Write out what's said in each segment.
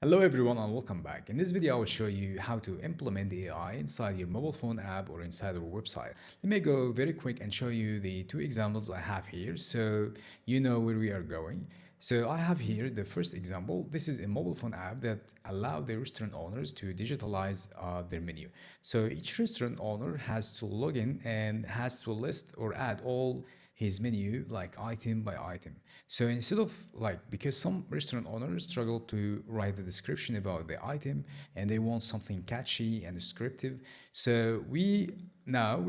Hello everyone and welcome back. In this video I will show you how to implement the AI inside your mobile phone app or inside our website. Let me go very quick and show you the two examples I have here so you know where we are going. So I have here the first example. This is a mobile phone app that allow the restaurant owners to digitalize their menu. So each restaurant owner has to log in and has to list or add all his menu like item by item. So instead of because some restaurant owners struggle to write the description about the item and they want something catchy and descriptive. So we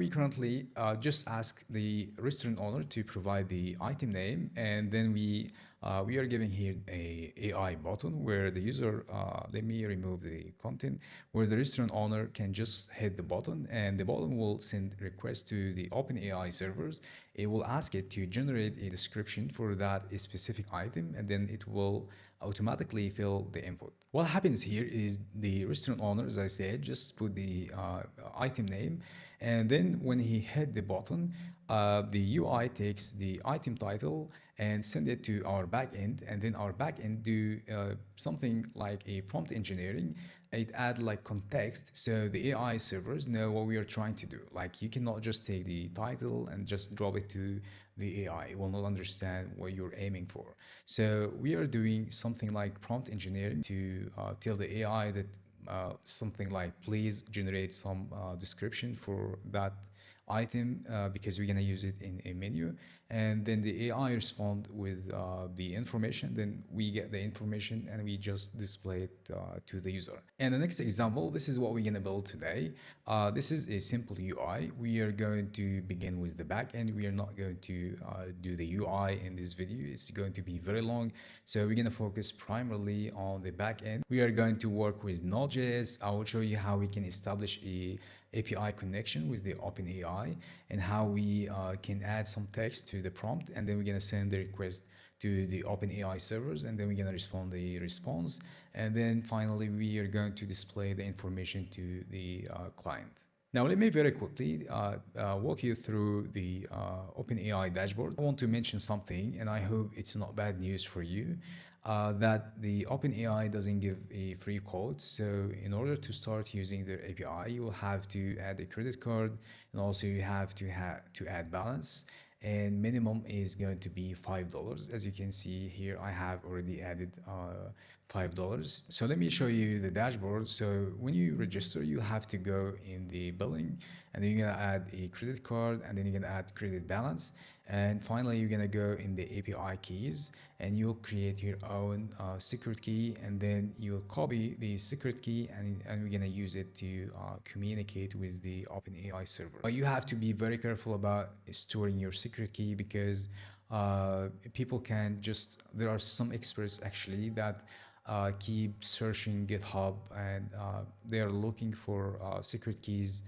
currently just ask the restaurant owner to provide the item name, and then we are giving here a AI button where the user, let me remove the content, where the restaurant owner can just hit the button and the button will send request to the OpenAI servers. It will ask it to generate a description for that specific item, and then it will automatically fill the input. What happens here is the restaurant owner, as I said, just put the item name, and then when he hit the button, the UI takes the item title and send it to our backend, and then our backend do something like a prompt engineering. It add like context so the AI servers know what we are trying to do. Like you cannot just take the title and just drop it to the AI. It will not understand what you're aiming for. So we are doing something like prompt engineering to tell the AI that something like please generate some description for that item because we're going to use it in a menu, and then the AI respond with the information. Then we get the information and we just display it to the user. And the next example, this is what we're going to build today. This is a simple UI. We are going to begin with the backend. We are not going to do the UI in this video. It's going to be very long, so we're going to focus primarily on the backend. We are going to work with Node.js. I will show you how we can establish a API connection with the OpenAI and how we can add some text to the prompt, and then we're going to send the request to the OpenAI servers, and then we're going to respond the response, and then finally we are going to display the information to the client. Now, let me very quickly walk you through the OpenAI dashboard. I want to mention something, and I hope it's not bad news for you, that the OpenAI doesn't give a free code. So in order to start using their API, you will have to add a credit card, and also you have to add balance. And minimum is going to be $5. As you can see here, I have already added $5. So let me show you the dashboard. So when you register, you have to go in the billing, and then you're gonna add a credit card, and then you're gonna add credit balance, and finally you're gonna go in the API keys, and you'll create your own secret key, and then you'll copy the secret key, and we're gonna use it to communicate with the OpenAI server. But you have to be very careful about storing your secret key, because people can just, there are some experts actually that keep searching GitHub, and they are looking for secret keys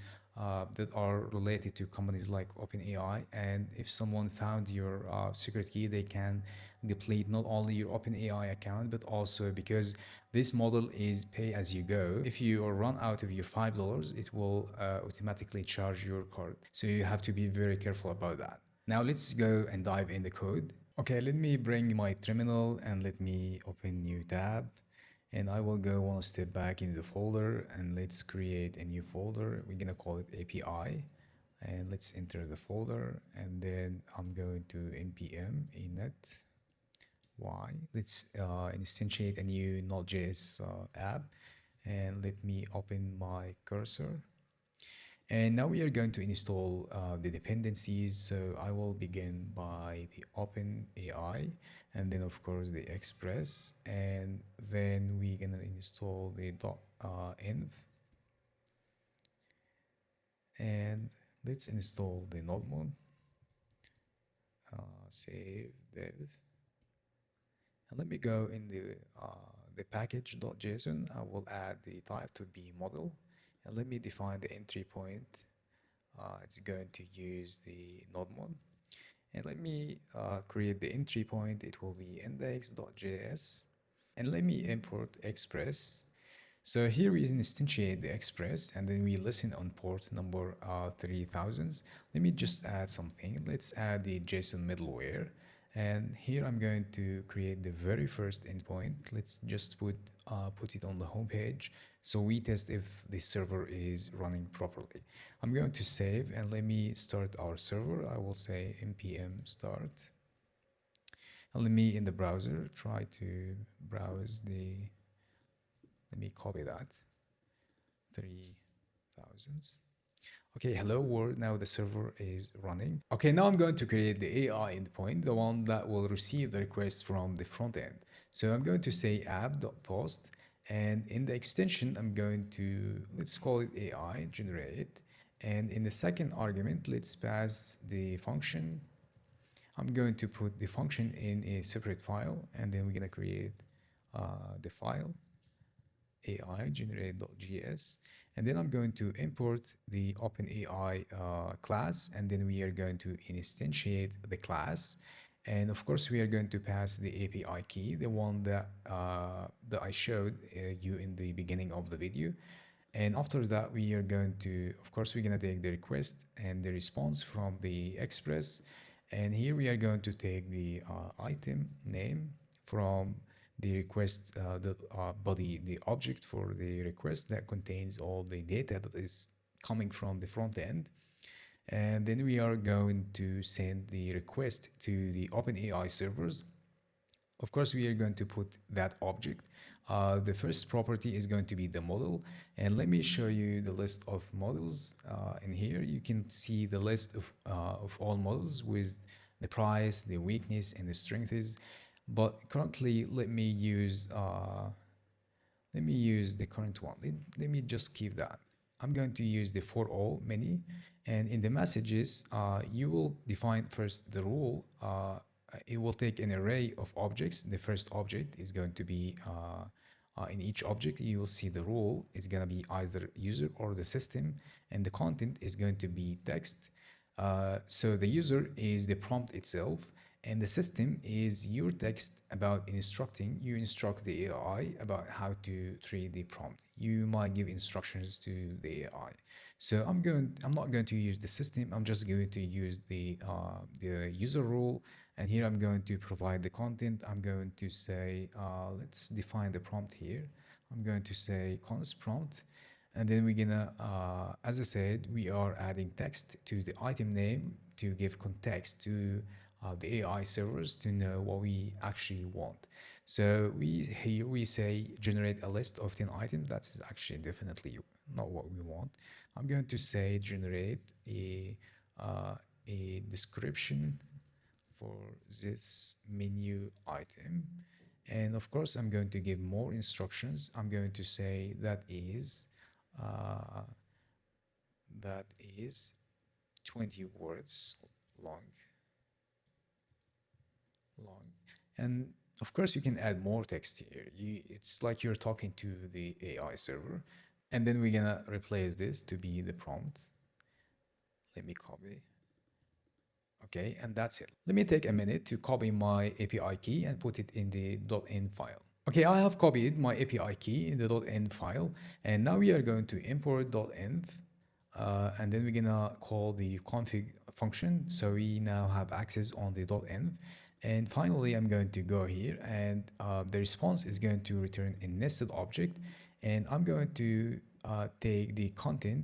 that are related to companies like OpenAI. And if someone found your secret key, they can deplete not only your OpenAI account, but also, because this model is pay as you go, if you run out of your $5, it will automatically charge your card. So you have to be very careful about that. Now let's go and dive in the code. Okay, let me bring my terminal and let me open new tab. And I will go one step back in the folder, and let's create a new folder. We're gonna call it API, and let's enter the folder, and then I'm going to npm init y. Let's instantiate a new Node.js app, and let me open my cursor. And now we are going to install the dependencies. So I will begin by the OpenAI, and then of course the Express, and then we're gonna install the .env, and let's install the nodemon, save dev, and let me go in the package.json. I will add the type to be model, and let me define the entry point. It's going to use the nodemon, and let me create the entry point. It will be index.js, and let me import express. So here we instantiate the express, and then we listen on port number 3000. Let me just add something. Let's add the JSON middleware, And here I'm going to create the very first endpoint. Let's just put it on the home page so we test if the server is running properly. I'm going to save and let me start our server. I will say npm start. And let me in the browser try to browse the, let me copy that, 3000s. Okay, hello world. Now the server is running. Okay, now I'm going to create the AI endpoint, the one that will receive the request from the front end. So I'm going to say app.post, and in the extension, I'm going to, let's call it AI generate. And in the second argument, let's pass the function. I'm going to put the function in a separate file, and then we're going to create the file AI generate.js, and then I'm going to import the OpenAI class, and then we are going to instantiate the class, and of course we are going to pass the API key, the one that I showed you in the beginning of the video. And after that, we are going to, of course, we're going to take the request and the response from the express. And here we are going to take the item name from the request, the body, the object for the request that contains all the data that is coming from the front end. And then we are going to send the request to the OpenAI servers. Of course, we are going to put that object. The first property is going to be the model. And let me show you the list of models. In here, you can see the list of all models with the price, the weakness, and the strengths. But currently, let me use the current one. Let me just keep that. I'm going to use the for all many. And in the messages, you will define first the rule. It will take an array of objects. The first object is going to be in each object, you will see the rule is going to be either user or the system, and the content is going to be text. So the user is the prompt itself, and the system is your text about instructing. You instruct the AI about how to treat the prompt. You might give instructions to the AI. So I'm not going to use the system. I'm just going to use the user rule. And here I'm going to provide the content. I'm going to say, let's define the prompt here. I'm going to say const prompt. And then we're gonna, as I said, we are adding text to the item name to give context to the AI servers to know what we actually want. So here we say generate a list of 10 items. That's actually definitely not what we want. I'm going to say generate a description for this menu item. And of course, I'm going to give more instructions. I'm going to say that is 20 words long. And of course, you can add more text here. It's like you're talking to the AI server. And then we're gonna replace this to be the prompt. Let me copy. Okay, and that's it. Let me take a minute to copy my API key and put it in the .env file. Okay, I have copied my API key in the .env file, and now we are going to import .env, and then we're gonna call the config function, so we now have access on the .env. And finally, I'm going to go here, and the response is going to return a nested object, and I'm going to take the content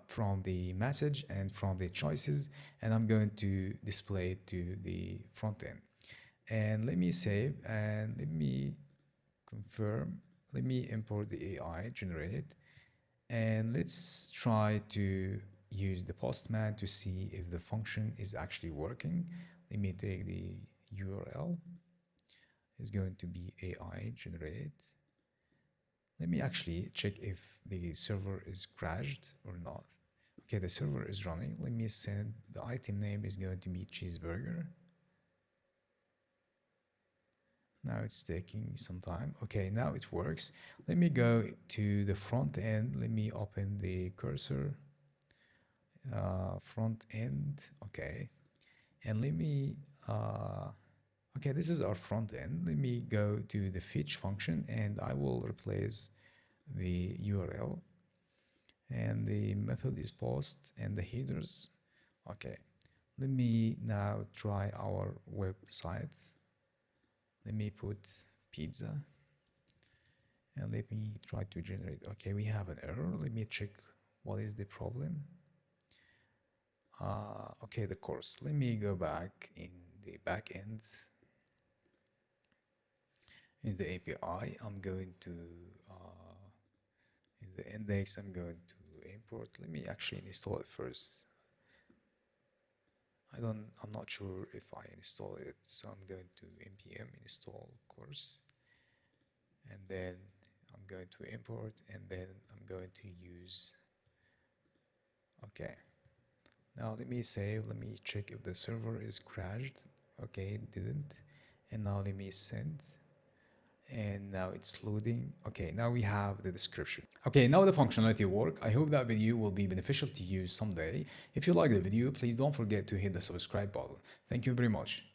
from the message and from the choices, and I'm going to display it to the front end. And let me save, and let me confirm. Let me import the AI generated, and let's try to use the postman to see if the function is actually working. Let me take the URL. It's going to be AI generate. Let me actually check if the server is crashed or not. Okay, the server is running. Let me send, the item name is going to be cheeseburger. Now it's taking some time. Okay, now it works. Let me go to the front end. Let me open the cursor. Front end, okay. And let me, okay, this is our front end. Let me go to the fetch function, and I will replace the URL. And the method is post and the headers. Okay, Let me now try our website. Let me put pizza and let me try to generate. Okay, we have an error. Let me check what is the problem. Okay, the course. Let me go back in the backend. In the API, I'm going to in the index, I'm going to import. Let me actually install it first. I'm not sure if I install it, so I'm going to npm install course, and then I'm going to import, and then I'm going to use. Okay, now let me save. Let me check if the server is crashed. Okay, it didn't. And now let me send, and now it's loading. Okay, now we have the description. Okay, now the functionality work. I hope that video will be beneficial to you someday. If you like the video, please don't forget to hit the subscribe button. Thank you very much.